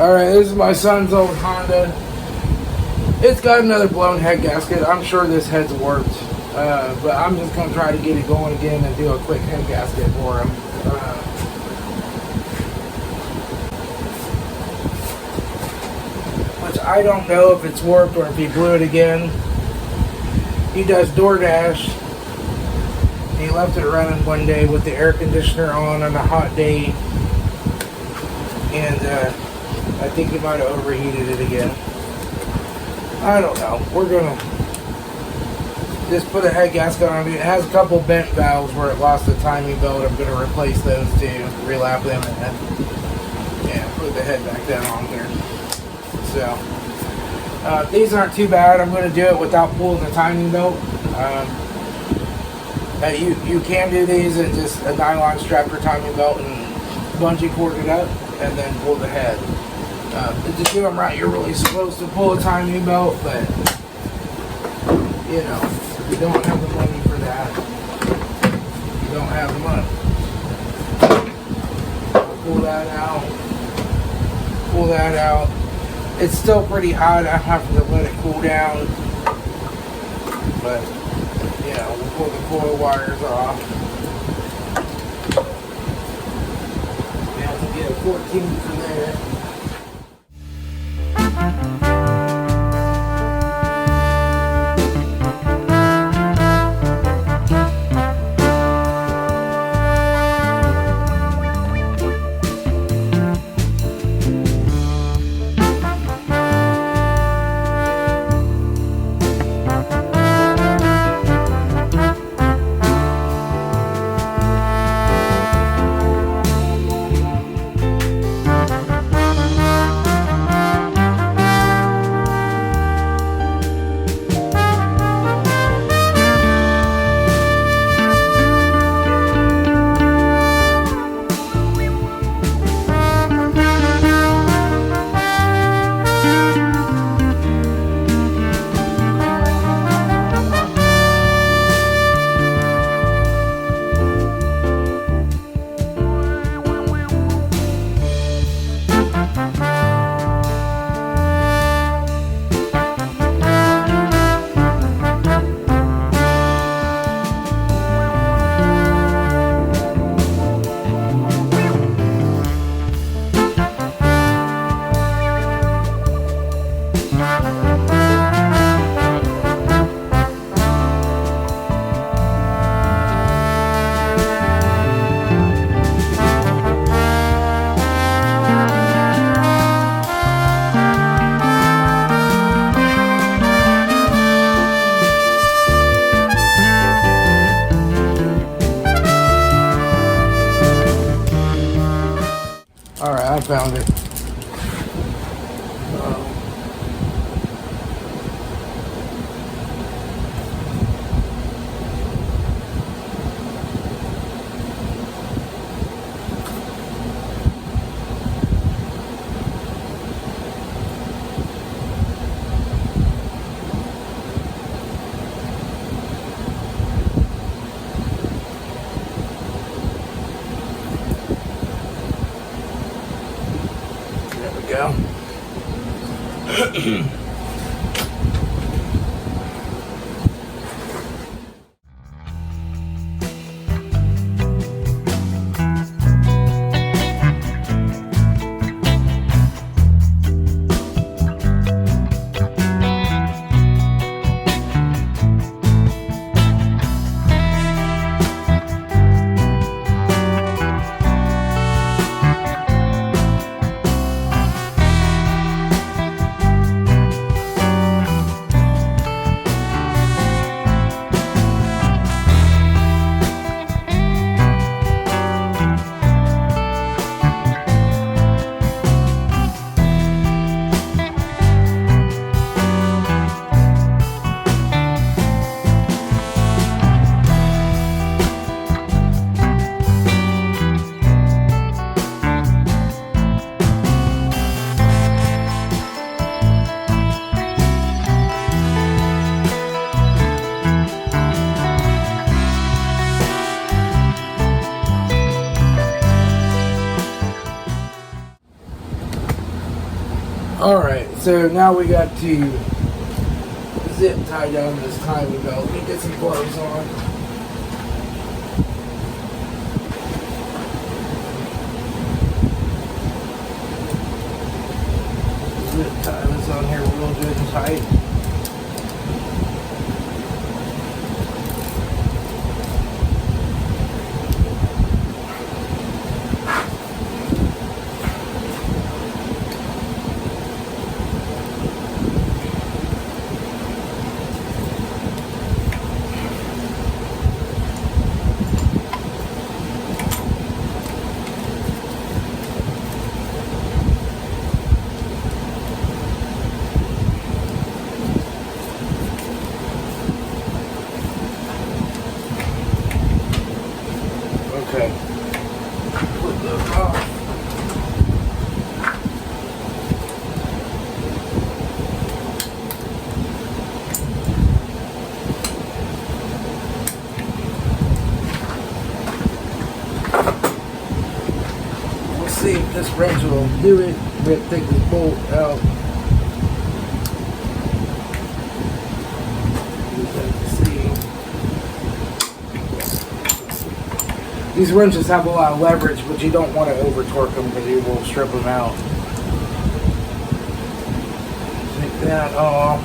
Alright, this is my son's old Honda. It's got another blown head gasket. I'm sure this head's warped. But I'm just going to try to get it going again and do a quick head gasket for him. Which I don't know if it's warped or if he blew it again. He does DoorDash. He left it running one day with the air conditioner on a hot day. And I think he might have overheated it again. I don't know. We're going to just put a head gasket on it. It has a couple bent valves where it lost the timing belt. I'm going to replace those too, relap them, and then put the head back down on there. So these aren't too bad. I'm going to do it without pulling the timing belt. You can do these in just a nylon strap for timing belt and bungee cord it up and then pull the head. To do them right, you're really supposed to pull a timing belt, but you know, if you don't have the money for that, you don't have the money. Pull that out. Pull that out. It's still pretty hot. I have to let it cool down. But, you know, we'll pull the coil wires off. We have to get a 14 for there. Alright, I found it. Go. Alright, so now we got to zip tie down this timing belt. Let me get some gloves on. Zip tie this on here real good and tight. Okay. Put those off. We'll see if this wrench will do it. We're going to take this bolt out. These wrenches have a lot of leverage, but you don't want to over torque them because you will strip them out. Take that off.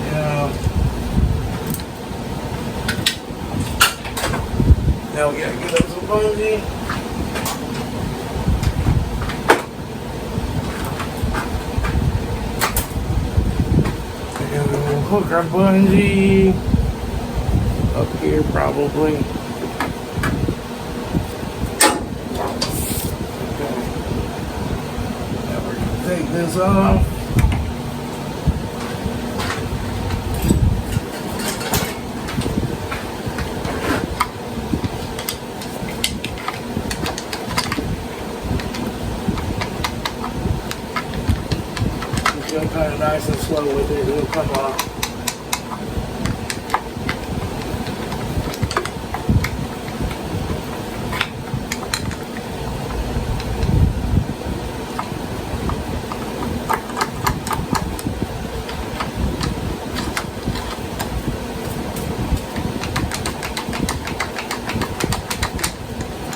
Yeah. Now we gotta give those a bungee. Hook our bungee up here probably. Okay. Now we're gonna take this off. Just go kind of nice and slow with it, it'll come off.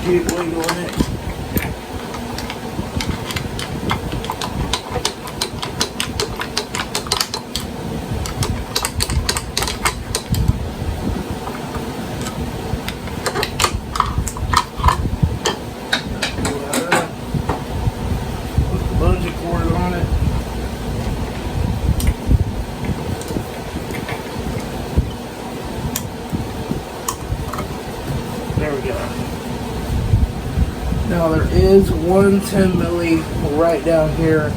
Keep wiggling it. Put the bungee cord on it. There we go. Now there is one 10 milli right down here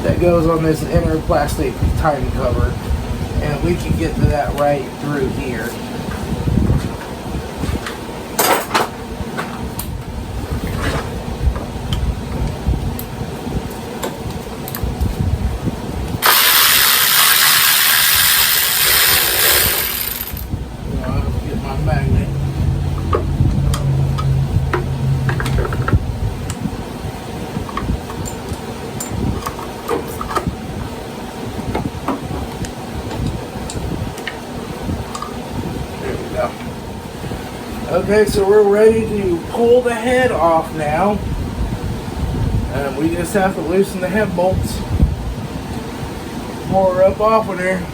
that goes on this inner plastic time cover, and we can get to that right through here. Now, I'll get my magnet. Okay, so we're ready to pull the head off now. We just have to loosen the head bolts. Pull her up off of there.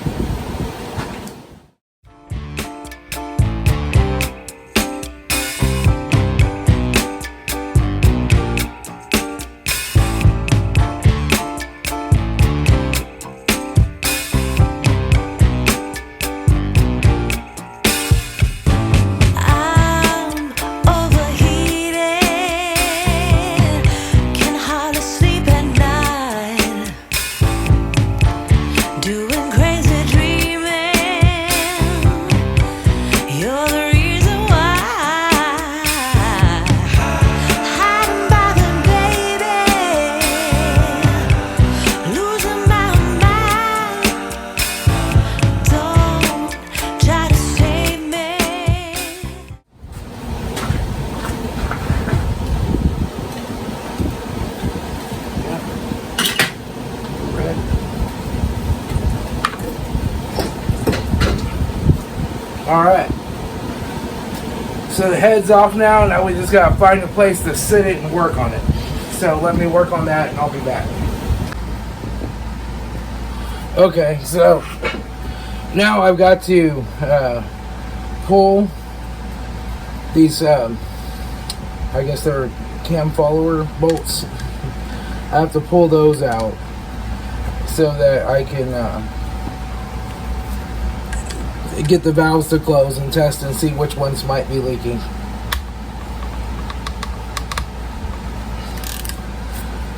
Doing crazy dreams. Alright. So the head's off now. Now we just gotta find a place to sit it and work on it. So let me work on that and I'll be back. Okay, so now I've got to pull these, I guess they're cam follower bolts. I have to pull those out so that I can get the valves to close and test and see which ones might be leaking.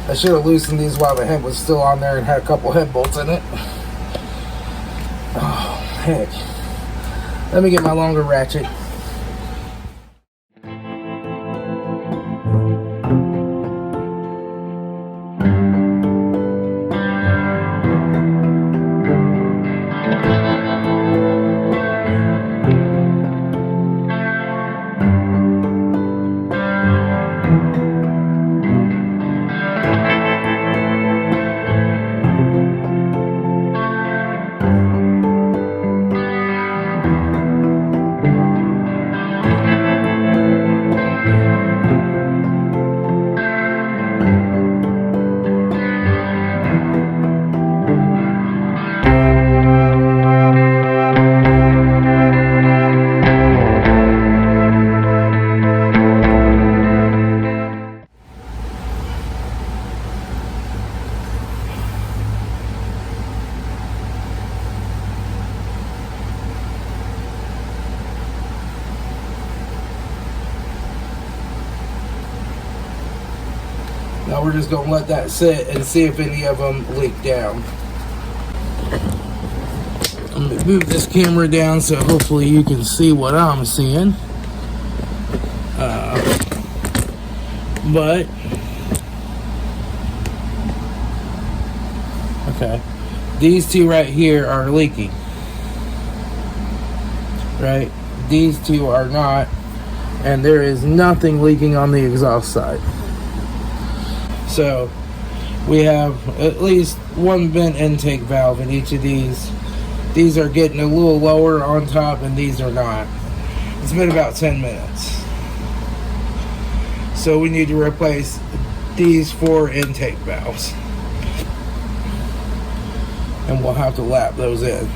I should have loosened these while the head was still on there and had a couple head bolts in it. Oh, heck. Let me get my longer ratchet. Now we're just going to let that sit and see if any of them leak down. I'm going to move this camera down so hopefully you can see what I'm seeing. But okay, these two right here are leaking. Right? These two are not, and there is nothing leaking on the exhaust side. So we have at least one vent intake valve in each of these. These are getting a little lower on top and these are not. It's been about 10 minutes. So we need to replace these 4 intake valves. And we'll have to lap those in.